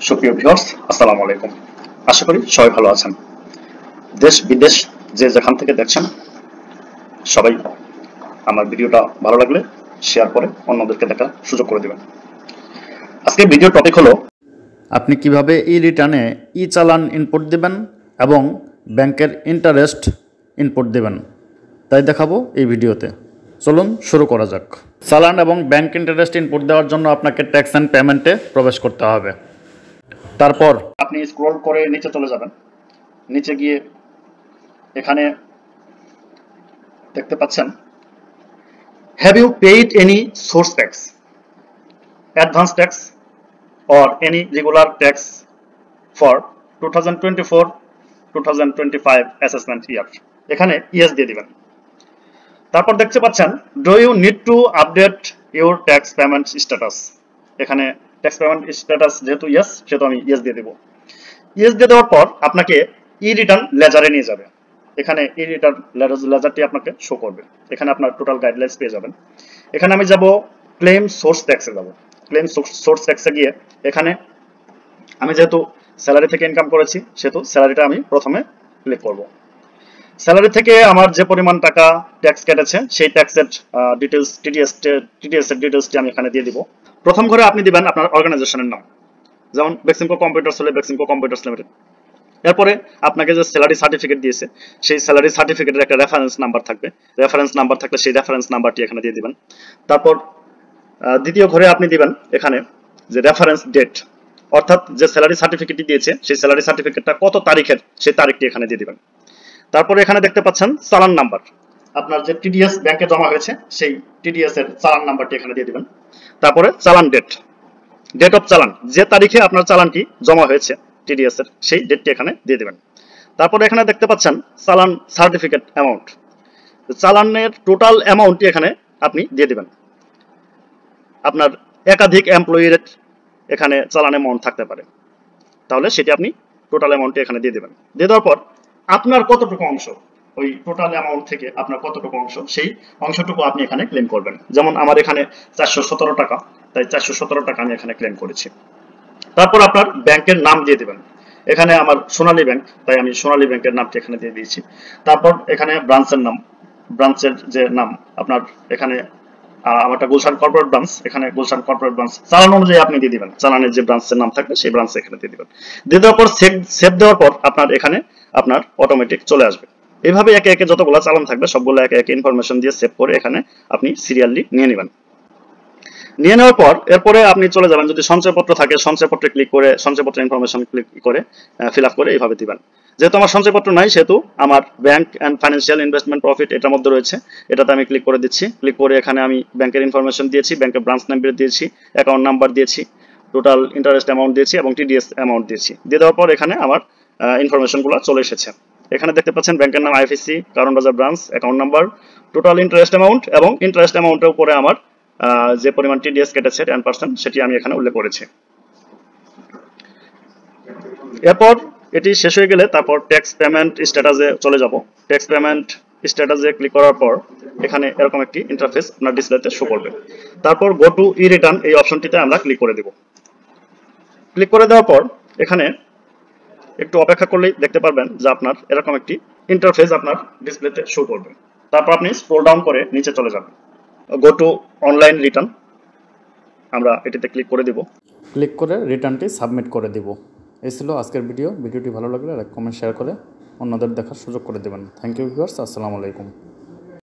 সুপ্রিয় ভিউয়ার্স, আসসালামু আলাইকুম। আশা করি সবাই ভালো আছেন। দেশ বিদেশ যে যেখান থেকে দেখছেন সবাই আমার ভিডিওটা ভালো লাগলে শেয়ার করে অন্যদেরকে দেখার সুযোগ করে দিবেন। আজকে ভিডিও টপিক হলো আপনি কিভাবে ই রিটার্নে ই চালান ইনপুট দিবেন এবং ব্যাংকের ইন্টারেস্ট ইনপুট দিবেন তাই দেখাবো এই ভিডিওতে। চলুন শুরু করা যাক। চালান এবং ব্যাংক ইন্টারেস্ট ইনপুট দেওয়ার জন্য আপনাকে ট্যাক্স অ্যান্ড পেমেন্টে প্রবেশ করতে হবে। তারপর আপনি স্ক্রল করে নিচে চলে যাবেন। নিচে গিয়ে এখানে দেখতে পাচ্ছেন have you paid any source tax, advance tax or any regular tax for 2024-2025 assessment year। এখানে ইয়েস দিয়ে দিবেন। তারপর দেখতে পাচ্ছেন do you need to update your tax payment status. এখানে ট্যাক্স পেমেন্ট স্ট্যাটাস যেহেতু ইয়েস সেহেতু আমি ইয়েস দিয়ে দেব। ইয়েস দিয়ে দেওয়ার পর আপনাকে ই রিটার্ন লেজারে নিয়ে যাবে। এখানে ই রিটার্ন লেজারটি আপনাকে শো করবে। এখানে আপনার টোটাল গাইডলাইন্স পেয়ে যাবেন। এখানে আমি যাব ক্লেম সোর্স ট্যাক্সে যাব। ক্লেম সোর্স ট্যাক্সে গিয়ে এখানে আমি যেহেতু স্যালারি থেকে ইনকাম করেছি সেহেতু স্যালারিটা আমি প্রথমে ক্লিক করব। স্যালারি থেকে আমার যে পরিমাণ টাকা ট্যাক্স কেটেছে সেই ট্যাক্সের ডিটেলস টিডিএস এর ডিটেলসটি আমি এখানে দিয়ে দিব। প্রথম ঘরে আপনি দিবেন আপনার অর্গানাইজেশনের নাম, যেমন বেক্সিমকো কম্পিউটার্স হলে বেক্সিমকো কম্পিউটার্স লিমিটেড। এরপরে আপনাকে যে স্যালারি সার্টিফিকেট দিয়েছে সেই স্যালারি সার্টিফিকেটের একটা রেফারেন্স নাম্বার থাকবে। রেফারেন্স নাম্বার থাকলে সেই রেফারেন্স নাম্বারটি এখানে দিয়ে দিবেন। তারপর দ্বিতীয় ঘরে আপনি দিবেন এখানে যে রেফারেন্স ডেট, অর্থাৎ যে স্যালারি সার্টিফিকেটটি দিয়েছে সেই স্যালারি সার্টিফিকেটটা কত তারিখের সেই তারিখটি এখানে দিয়ে দিবেন। তারপরে এখানে দেখতে পাচ্ছেন চালান নাম্বার, আপনার যে টিডিএস ব্যাংকে জমা হয়েছে সেই টিডিএস এর চালান নাম্বারটি এখানে দিয়ে দিবেন। তারপরে চালান ডেট অফ চালান, যে তারিখে আপনার চালানটি জমা হয়েছে টিডিএস এর সেই ডেটটি এখানে দিয়ে দিবেন। তারপরে এখানে দেখতে পাচ্ছেন চালান সার্টিফিকেট অ্যামাউন্ট, চালানের টোটাল অ্যামাউন্টটি এখানে আপনি দিয়ে দিবেন। আপনার একাধিক এমপ্লয়ির এখানে চালান অ্যামাউন্ট থাকতে পারে, তাহলে সেটি আপনি টোটাল অ্যামাউন্টটি এখানে দিয়ে দিবেন। দিয়ে দেওয়ার পর আপনার কতটুকু অংশ, ওই টোটাল অ্যামাউন্ট থেকে আপনার কতটুকু অংশ সেই অংশটুকু আপনি এখানে ক্লেম করবেন। যেমন আমার এখানে 417 টাকা, তাই 417 টাকা আমি এখানে ক্লেম করেছি। তারপর আপনার ব্যাংকের নাম দিয়ে দিবেন। এখানে আমার সোনালী ব্যাংক, তাই আমি সোনালী ব্যাংকের নামটি এখানে দিয়ে দিয়েছি। তারপর এখানে ব্রাঞ্চের নাম, ব্রাঞ্চের যে নাম আপনার এখানে আমারটা গুলশান কর্পোরেট ব্রাঞ্চ, এখানে গুলশান কর্পোরেট ব্রাঞ্চ চালান অনুযায়ী আপনি দিয়ে দিবেন। চালানের যে ব্রাঞ্চের নাম থাকবে সেই ব্রাঞ্চে এখানে দিয়ে দিবেন। দিয়ে দেওয়ার পর সেভ দেওয়ার পর আপনার এখানে আপনার অটোমেটিক চলে আসবে। এইভাবে একে একে যতগুলো চালান থাকবে সবগুলো একে একে ইনফরমেশন দিয়ে সেভ করে এখানে আপনি সিরিয়ালি নিয়ে নেবেন। নিয়ে নেওয়ার পর এরপরে আপনি চলে যাবেন, যদি সঞ্চয়পত্র থাকে সঞ্চয়পত্রে ক্লিক করে সঞ্চয়পত্র ইনফরমেশন ক্লিক করে ফিল আপ করে এইভাবে দিবেন। যেহেতু আমার সঞ্চয়পত্র নাই সেহেতু আমার bank and financial investment profit এটার মধ্যে রয়েছে, এটাতে আমি ক্লিক করে দিচ্ছি। ক্লিক করে এখানে আমি ব্যাংকের ইনফরমেশন দিয়েছি, ব্যাংকের ব্রাঞ্চ নাম্বার দিয়েছি, অ্যাকাউন্ট নাম্বার দিয়েছি, টোটাল ইন্টারেস্ট অ্যামাউন্ট দিয়েছি এবং টিডিএস অ্যামাউন্ট দিয়েছি। দিয়ে দেওয়ার পর এখানে আমার ইনফরমেশনগুলো চলে এসেছে। এখানে দেখতে পাচ্ছেন ব্যাংকের নাম আইএফএসসি, কারণ বাজার branch, account number, total interest amount এবং ইন্টারেস্ট অ্যামাউন্টের উপরে আমার যে পরিমাণ টিডিএস কেটেছে 10% সেটি আমি এখানে উল্লেখ করেছি। এরপর এটি শেষ হয়ে গেলে তারপর ট্যাক্স পেমেন্ট স্ট্যাটাসে চলে যাব। ট্যাক্স পেমেন্ট স্ট্যাটাসে ক্লিক করার পর এখানে এরকম একটি ইন্টারফেস আপনার ডিসপ্লেতে শো করবে। তারপর গো টু ই রিটার্ন এই অপশনটিতে আমরা ক্লিক করে দেব। ক্লিক করে দেওয়ার পর এখানে একটু অপেক্ষা করলেই দেখতে পারবেন যে আপনার এরকম একটি ইন্টারফেস আপনার ডিসপ্লেতে শো করবে। তারপর আপনি স্ক্রল ডাউন করে নিচে চলে যাবেন। গো টু অনলাইন রিটার্ন আমরা এটিতে ক্লিক করে দিব। ক্লিক করে রিটার্নটি সাবমিট করে দিব। এই ছিল আজকের ভিডিওটি ভালো লাগলে লাইক কমেন্ট শেয়ার করে অন্যদের দেখার সুযোগ করে দেবেন। থ্যাংক ইউ ভিউয়ার্স, আসসালামু আলাইকুম।